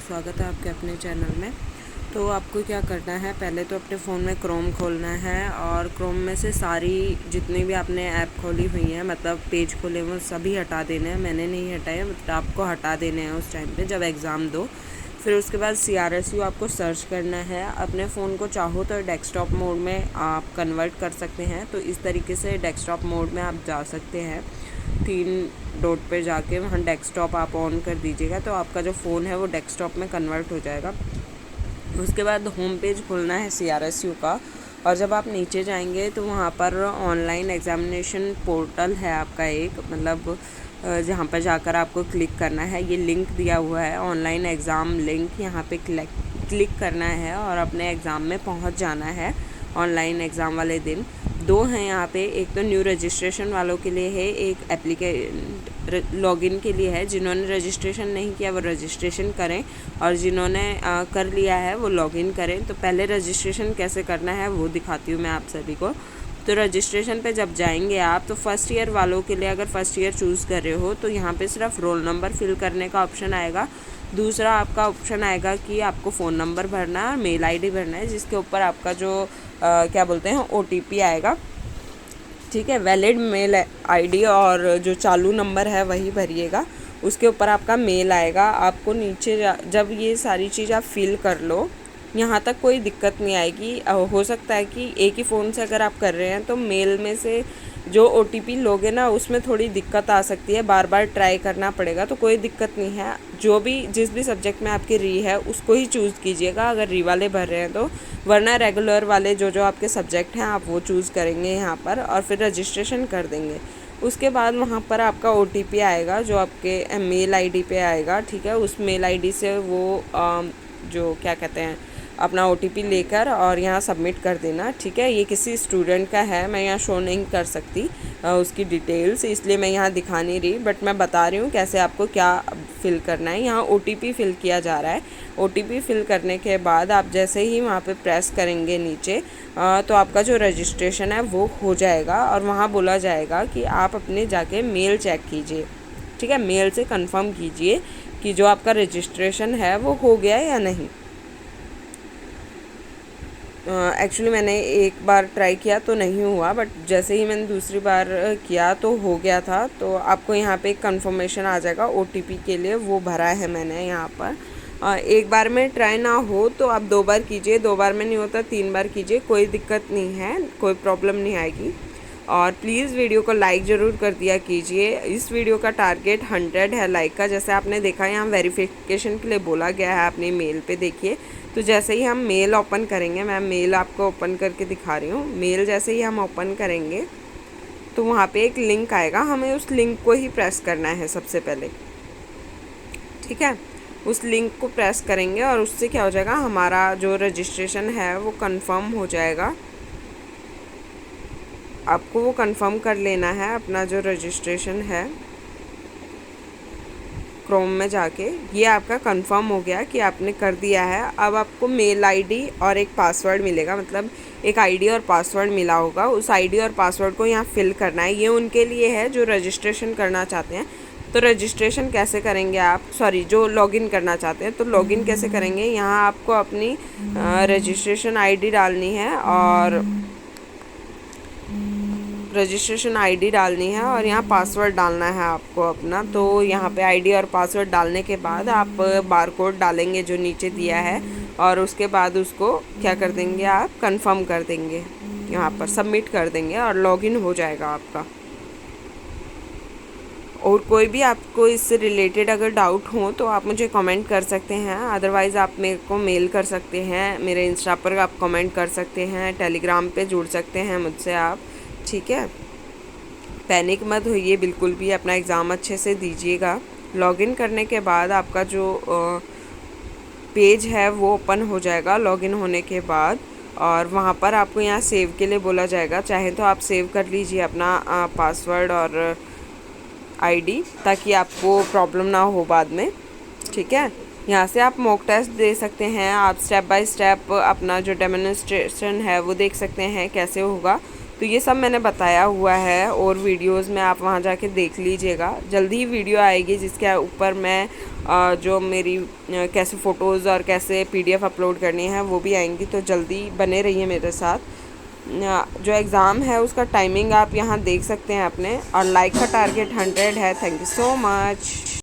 स्वागत है आपके अपने चैनल में। तो आपको क्या करना है, पहले तो अपने फ़ोन में क्रोम खोलना है और क्रोम में से सारी जितनी भी आपने ऐप खोली हुई हैं, मतलब पेज खोले वो सभी हटा देने हैं। मैंने नहीं हटाए, मतलब आपको हटा देने हैं उस टाइम पे जब एग्ज़ाम दो। फिर उसके बाद CRSU आपको सर्च करना है। अपने फ़ोन को चाहो तो डेस्कटॉप मोड में आप कन्वर्ट कर सकते हैं, तो इस तरीके से डेस्कटॉप मोड में आप जा सकते हैं। 3 डॉट पे जाके वहाँ डेस्कटॉप आप ऑन कर दीजिएगा तो आपका जो फ़ोन है वो डेस्कटॉप में कन्वर्ट हो जाएगा। उसके बाद होम पेज खोलना है CRSU का, और जब आप नीचे जाएंगे तो वहाँ पर ऑनलाइन एग्ज़ामिनेशन पोर्टल है आपका एक, मतलब जहाँ पर जाकर आपको क्लिक करना है। ये लिंक दिया हुआ है ऑनलाइन एग्ज़ाम लिंक, यहाँ पे क्लिक करना है और अपने एग्ज़ाम में पहुँच जाना है ऑनलाइन एग्ज़ाम वाले दिन। 2 हैं यहाँ पे, एक तो न्यू रजिस्ट्रेशन वालों के लिए है, एक लॉगिन के लिए है। जिन्होंने रजिस्ट्रेशन नहीं किया वो रजिस्ट्रेशन करें, और जिन्होंने कर लिया है वो लॉगिन करें। तो पहले रजिस्ट्रेशन कैसे करना है वो दिखाती हूँ मैं आप सभी को। तो रजिस्ट्रेशन पे जब जाएंगे आप, तो फर्स्ट ईयर वालों के लिए अगर फर्स्ट ईयर चूज़ कर रहे हो तो यहाँ पे सिर्फ रोल नंबर फिल करने का ऑप्शन आएगा। दूसरा आपका ऑप्शन आएगा कि आपको फ़ोन नंबर भरना है और मेल ID भरना है, जिसके ऊपर आपका जो क्या बोलते हैं OTP आएगा। ठीक है, वैलिड मेल ID और जो चालू नंबर है वही भरिएगा। उसके ऊपर आपका मेल आएगा। आपको नीचे जब ये सारी चीज़ आप फिल कर लो, यहाँ तक कोई दिक्कत नहीं आएगी। हो सकता है कि एक ही फ़ोन से अगर आप कर रहे हैं तो मेल में से जो OTP लोगे ना उसमें थोड़ी दिक्कत आ सकती है, बार बार ट्राई करना पड़ेगा। तो कोई दिक्कत नहीं है, जिस भी सब्जेक्ट में आपकी री है उसको ही चूज़ कीजिएगा अगर री वाले भर रहे हैं तो, वरना रेगुलर वाले जो आपके सब्जेक्ट हैं आप वो चूज़ करेंगे यहाँ पर और फिर रजिस्ट्रेशन कर देंगे। उसके बाद वहाँ पर आपका OTP आएगा जो आपके मेल ID पे आएगा। ठीक है, उस मेल ID से वो जो क्या कहते हैं अपना OTP लेकर और यहाँ सबमिट कर देना। ठीक है, ये किसी स्टूडेंट का है, मैं यहाँ शो नहीं कर सकती उसकी डिटेल्स, इसलिए मैं यहाँ दिखा नहीं रही, बट मैं बता रही हूँ कैसे आपको क्या फिल करना है। यहाँ OTP फिल किया जा रहा है। OTP फिल करने के बाद आप जैसे ही वहाँ पे प्रेस करेंगे नीचे तो आपका जो रजिस्ट्रेशन है वो हो जाएगा, और वहाँ बोला जाएगा कि आप अपने जाके मेल चेक कीजिए। ठीक है, मेल से कंफर्म कीजिए कि जो आपका रजिस्ट्रेशन है वो हो गया है या नहीं। एक्चुअली मैंने एक बार ट्राई किया तो नहीं हुआ, बट जैसे ही मैंने दूसरी बार किया तो हो गया था। तो आपको यहाँ पे एक कंफर्मेशन आ जाएगा OTP के लिए, वो भरा है मैंने यहाँ पर। एक बार में ट्राई ना हो तो आप 2 बार कीजिए, 2 बार में नहीं होता 3 बार कीजिए, कोई दिक्कत नहीं है, कोई प्रॉब्लम नहीं आएगी। और प्लीज़ वीडियो को लाइक ज़रूर कर दिया कीजिए। इस वीडियो का टारगेट 100 है लाइक का। जैसे आपने देखा यहाँ वेरिफिकेशन के लिए बोला गया है अपनी मेल पे, देखिए। तो जैसे ही हम मेल ओपन करेंगे, मैं मेल आपको ओपन करके दिखा रही हूँ। मेल जैसे ही हम ओपन करेंगे तो वहाँ पे एक लिंक आएगा, हमें उस लिंक को ही प्रेस करना है सबसे पहले। ठीक है, उस लिंक को प्रेस करेंगे और उससे क्या हो जाएगा, हमारा जो रजिस्ट्रेशन है वो कंफर्म हो जाएगा। आपको वो कंफर्म कर लेना है अपना जो रजिस्ट्रेशन है क्रोम में जाके। ये आपका कंफर्म हो गया कि आपने कर दिया है। अब आपको मेल ID और एक पासवर्ड मिलेगा, मतलब एक ID और पासवर्ड मिला होगा। उस ID और पासवर्ड को यहाँ फिल करना है। ये उनके लिए है जो रजिस्ट्रेशन करना चाहते हैं। तो रजिस्ट्रेशन कैसे करेंगे आप, जो लॉगिन करना चाहते हैं तो लॉगिन कैसे करेंगे, यहाँ आपको अपनी रजिस्ट्रेशन ID डालनी है और और यहाँ पासवर्ड डालना है आपको अपना। तो यहाँ पे ID और पासवर्ड डालने के बाद आप बारकोड डालेंगे जो नीचे दिया है, और उसके बाद उसको क्या कर देंगे, आप कंफर्म कर देंगे, यहाँ पर सबमिट कर देंगे और लॉगिन हो जाएगा आपका। और कोई भी आपको इससे रिलेटेड अगर डाउट हो तो आप मुझे कमेंट कर सकते हैं, अदरवाइज़ आप मेरे को मेल कर सकते हैं, मेरे इंस्टा पर आप कमेंट कर सकते हैं, टेलीग्राम पे जुड़ सकते हैं मुझसे आप। ठीक है, पैनिक मत होइए बिल्कुल भी, अपना एग्ज़ाम अच्छे से दीजिएगा। लॉगिन करने के बाद आपका जो पेज है वो ओपन हो जाएगा लॉगिन होने के बाद, और वहाँ पर आपको यहाँ सेव के लिए बोला जाएगा। चाहे तो आप सेव कर लीजिए अपना पासवर्ड और ID, ताकि आपको प्रॉब्लम ना हो बाद में। ठीक है, यहाँ से आप मॉक टेस्ट दे सकते हैं, आप स्टेप बाय स्टेप अपना जो डेमोन्स्ट्रेशन है वो देख सकते हैं कैसे होगा। तो ये सब मैंने बताया हुआ है और वीडियोस में आप वहाँ जाके देख लीजिएगा। जल्दी ही वीडियो आएगी जिसके ऊपर मैं जो मेरी कैसे फ़ोटोज़ और कैसे PDF अपलोड करनी है वो भी आएंगी, तो जल्दी बने रहिए मेरे साथ। जो एग्ज़ाम है उसका टाइमिंग आप यहाँ देख सकते हैं अपने, और लाइक का टारगेट 100 है। Thank you so much.